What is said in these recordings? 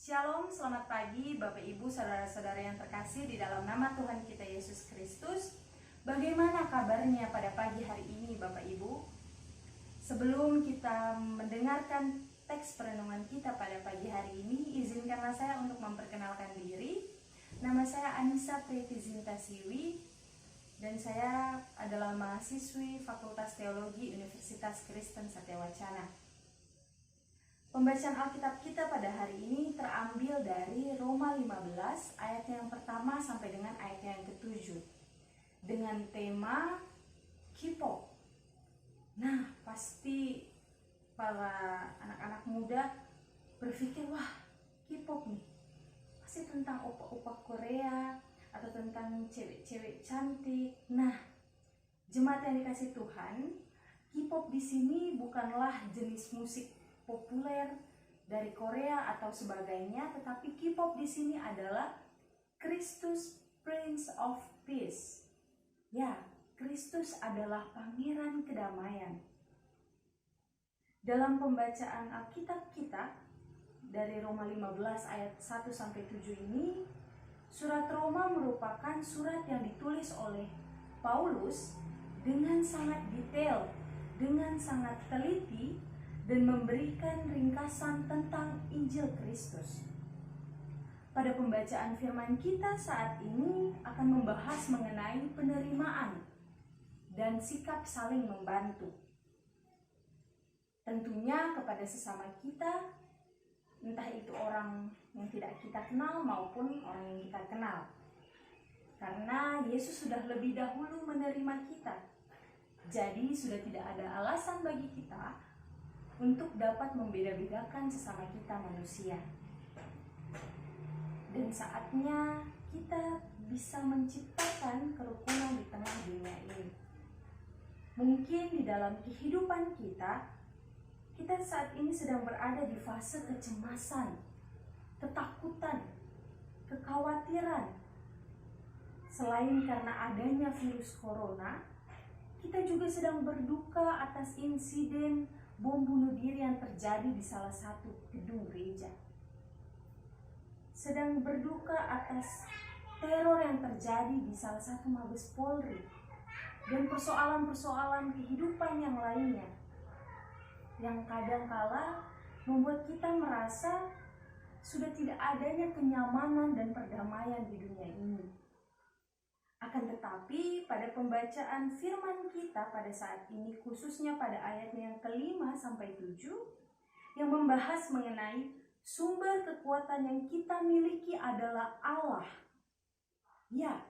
Shalom, selamat pagi Bapak Ibu, saudara-saudara yang terkasih di dalam nama Tuhan kita Yesus Kristus. Bagaimana kabarnya pada pagi hari ini Bapak Ibu? Sebelum kita mendengarkan teks perenungan kita pada pagi hari ini, izinkanlah saya untuk memperkenalkan diri. Nama saya Anissa Pretizinta Siwi dan saya adalah mahasiswi Fakultas Teologi Universitas Kristen Satyawacana. Pembacaan Alkitab kita pada hari ini terambil dari Roma 15 ayat yang pertama sampai dengan ayat yang ke-7 dengan tema K-pop. Nah, pasti para anak-anak muda berpikir, wah, K-pop nih pasti tentang opa-opa Korea atau tentang cewek-cewek cantik. Nah, jemaat yang dikasih Tuhan, K-pop di sini bukanlah jenis musik populer dari Korea atau sebagainya, tetapi K-pop di sini adalah Kristus Prince of Peace. Ya, Kristus adalah pangeran kedamaian. Dalam pembacaan Alkitab kita dari Roma 15 ayat 1 sampai 7 ini, surat Roma merupakan surat yang ditulis oleh Paulus dengan sangat detail, dengan sangat teliti, dan memberikan ringkasan tentang Injil Kristus. Pada pembacaan firman kita saat ini akan membahas mengenai penerimaan dan sikap saling membantu. Tentunya kepada sesama kita, entah itu orang yang tidak kita kenal maupun orang yang kita kenal. Karena Yesus sudah lebih dahulu menerima kita. Jadi sudah tidak ada alasan bagi kita untuk dapat membeda-bedakan sesama kita manusia. Dan saatnya kita bisa menciptakan kerukunan di tengah dunia ini. Mungkin di dalam kehidupan kita saat ini sedang berada di fase kecemasan, ketakutan, kekhawatiran. Selain karena adanya virus corona, kita juga sedang berduka atas insiden bom bunuh diri yang terjadi di salah satu gedung gereja. Sedang berduka atas teror yang terjadi di salah satu Mabes Polri dan persoalan-persoalan kehidupan yang lainnya yang kadangkala membuat kita merasa sudah tidak adanya kenyamanan dan perdamaian di dunia ini. Akan tetapi pada pembacaan firman kita pada saat ini, khususnya pada ayatnya yang ke-5 sampai 7 yang membahas mengenai sumber kekuatan yang kita miliki adalah Allah. Ya,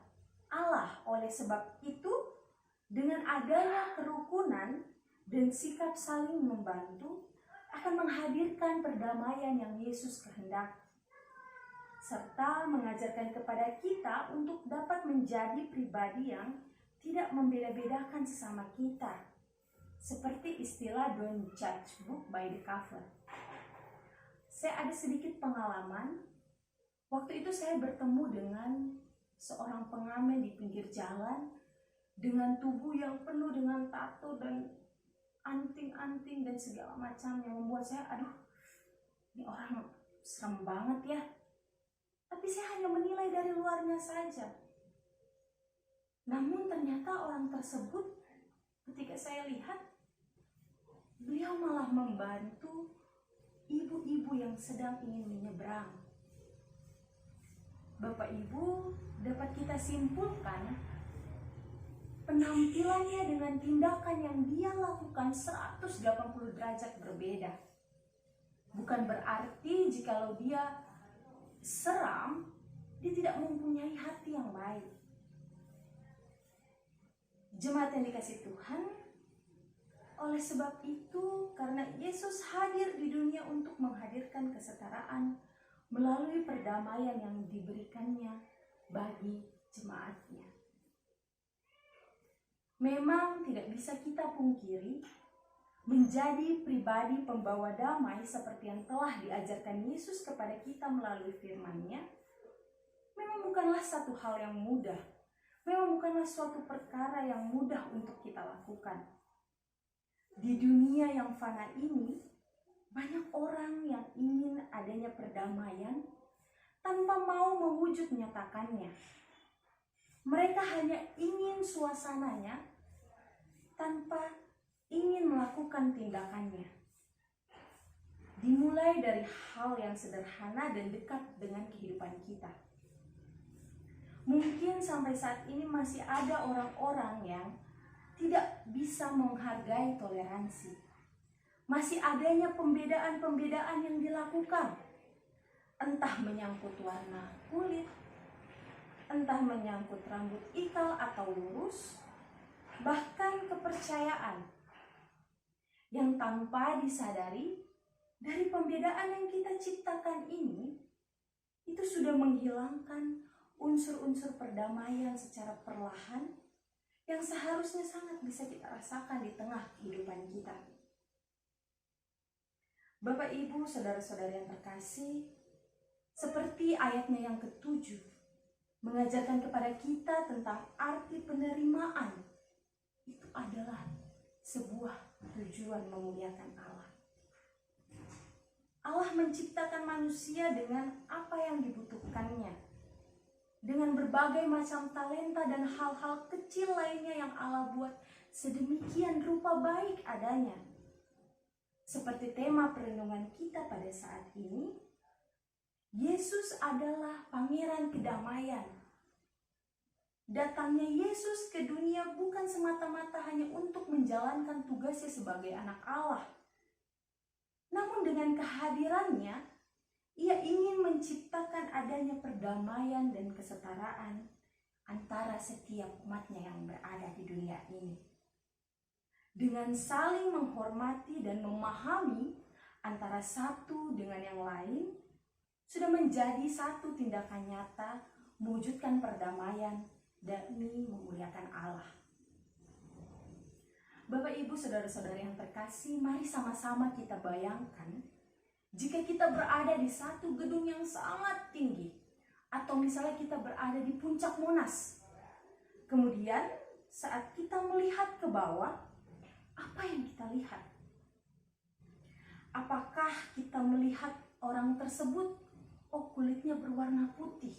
Allah. Oleh sebab itu, dengan adanya kerukunan dan sikap saling membantu akan menghadirkan perdamaian yang Yesus kehendaki, serta mengajarkan kepada kita untuk dapat menjadi pribadi yang tidak membeda-bedakan sesama kita. Seperti istilah don't judge book by the cover. Saya ada sedikit pengalaman. Waktu itu saya bertemu dengan seorang pengamen di pinggir jalan dengan tubuh yang penuh dengan tato dan anting-anting dan segala macam yang membuat saya, aduh, ini orang serem banget ya. Tapi saya hanya menilai dari luarnya saja. Namun ternyata orang tersebut, ketika saya lihat, beliau malah membantu ibu-ibu yang sedang ingin menyeberang. Bapak Ibu, dapat kita simpulkan penampilannya dengan tindakan yang dia lakukan 180 derajat berbeda. Bukan berarti jikalau dia seram, dia tidak mempunyai hati yang baik. Jemaat yang dikasih Tuhan, oleh sebab itu, karena Yesus hadir di dunia untuk menghadirkan kesetaraan melalui perdamaian yang diberikannya bagi jemaatnya. Memang tidak bisa kita pungkiri, menjadi pribadi pembawa damai seperti yang telah diajarkan Yesus kepada kita melalui firman-Nya memang bukanlah satu hal yang mudah. Memang bukanlah suatu perkara yang mudah untuk kita lakukan. Di dunia yang fana ini, Banyak orang yang ingin adanya perdamaian tanpa mau mewujud nyatakannya. Mereka hanya ingin suasananya tanpa ingin melakukan tindakannya. Dimulai dari hal yang sederhana dan dekat dengan kehidupan kita. Mungkin sampai saat ini masih ada orang-orang yang tidak bisa menghargai toleransi. Masih adanya pembedaan-pembedaan yang dilakukan. Entah menyangkut warna kulit, entah menyangkut rambut ikal atau lurus, bahkan kepercayaan yang tanpa disadari dari pembedaan yang kita ciptakan ini, itu sudah menghilangkan unsur-unsur perdamaian secara perlahan yang seharusnya sangat bisa kita rasakan di tengah kehidupan kita. Bapak, Ibu, saudara-saudara yang terkasih, seperti ayatnya yang ke-7, mengajarkan kepada kita tentang arti penerimaan. Itu adalah sebuah tujuan memuliakan Allah. Allah menciptakan manusia dengan apa yang dibutuhkannya, dengan berbagai macam talenta dan hal-hal kecil lainnya yang Allah buat sedemikian rupa baik adanya. Seperti tema perenungan kita pada saat ini, Yesus adalah pangeran kedamaian. Datangnya Yesus ke dunia bukan semata-mata hanya untuk menjalankan tugasnya sebagai anak Allah. Namun dengan kehadirannya, Ia ingin menciptakan adanya perdamaian dan kesetaraan antara setiap umatnya yang berada di dunia ini. Dengan saling menghormati dan memahami antara satu dengan yang lain, sudah menjadi satu tindakan nyata mewujudkan perdamaian demi memuliakan Allah. Bapak, Ibu, saudara-saudara yang terkasih, mari sama-sama kita bayangkan jika kita berada di satu gedung yang sangat tinggi, atau misalnya kita berada di puncak Monas. Kemudian saat kita melihat ke bawah, apa yang kita lihat? Apakah kita melihat orang tersebut, oh kulitnya berwarna putih?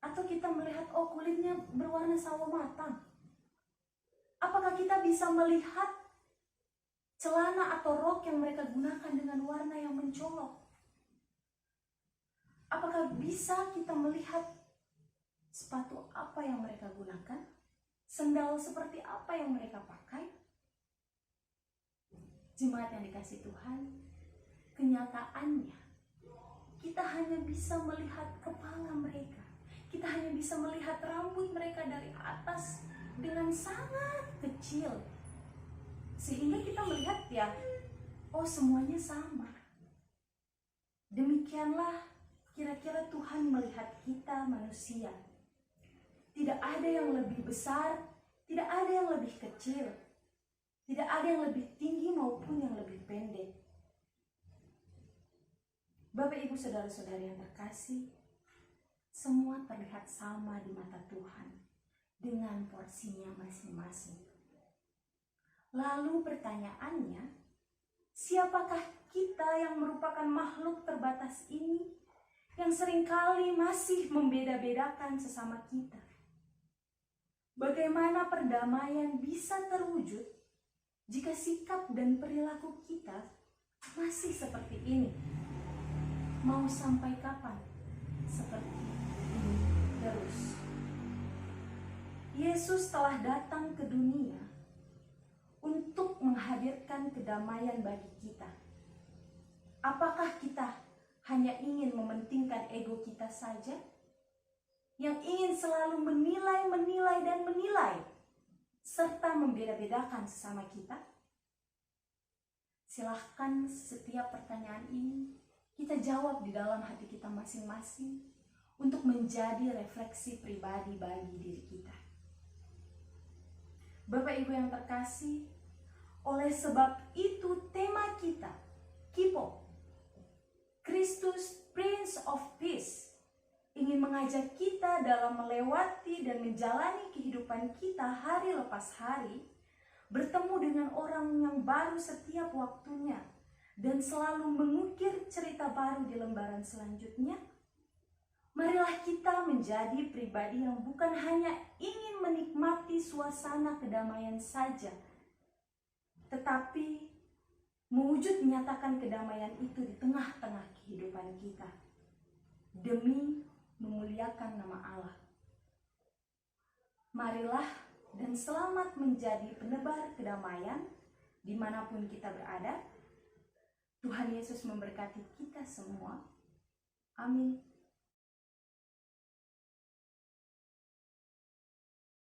Atau kita melihat, oh kulitnya berwarna sawo matang? Apakah kita bisa melihat celana atau rok yang mereka gunakan dengan warna yang mencolok? Apakah bisa kita melihat sepatu apa yang mereka gunakan? Sendal seperti apa yang mereka pakai? Jemaat yang dikasihi Tuhan, kenyataannya kita hanya bisa melihat kepala mereka. Kita hanya bisa melihat rambut mereka dari atas dengan sangat kecil. Sehingga kita melihat ya, oh semuanya sama. Demikianlah kira-kira Tuhan melihat kita manusia. Tidak ada yang lebih besar, tidak ada yang lebih kecil. Tidak ada yang lebih tinggi maupun yang lebih pendek. Bapak, Ibu, saudara-saudari yang terkasih, semua terlihat sama di mata Tuhan dengan porsinya masing-masing. Lalu pertanyaannya, siapakah kita yang merupakan makhluk terbatas ini yang seringkali masih membeda-bedakan sesama kita? Bagaimana perdamaian bisa terwujud jika sikap dan perilaku kita masih seperti ini? Mau sampai kapan seperti ini terus? Yesus telah datang ke dunia untuk menghadirkan kedamaian bagi kita. Apakah kita hanya ingin mementingkan ego kita saja? Yang ingin selalu menilai, serta membeda-bedakan sesama kita? Silahkan setiap pertanyaan ini kita jawab di dalam hati kita masing-masing untuk menjadi refleksi pribadi bagi diri kita. Bapak, Ibu yang terkasih, oleh sebab itu tema kita, KIPO, Kristus Prince of Peace, ingin mengajak kita dalam melewati dan menjalani kehidupan kita hari lepas hari, bertemu dengan orang yang baru setiap waktunya, dan selalu mengukir cerita baru di lembaran selanjutnya, marilah kita menjadi pribadi yang bukan hanya ingin menikmati suasana kedamaian saja, tetapi mewujud nyatakan kedamaian itu di tengah-tengah kehidupan kita, demi memuliakan nama Allah. Marilah dan selamat menjadi penebar kedamaian dimanapun kita berada. Tuhan Yesus memberkati kita semua. Amin.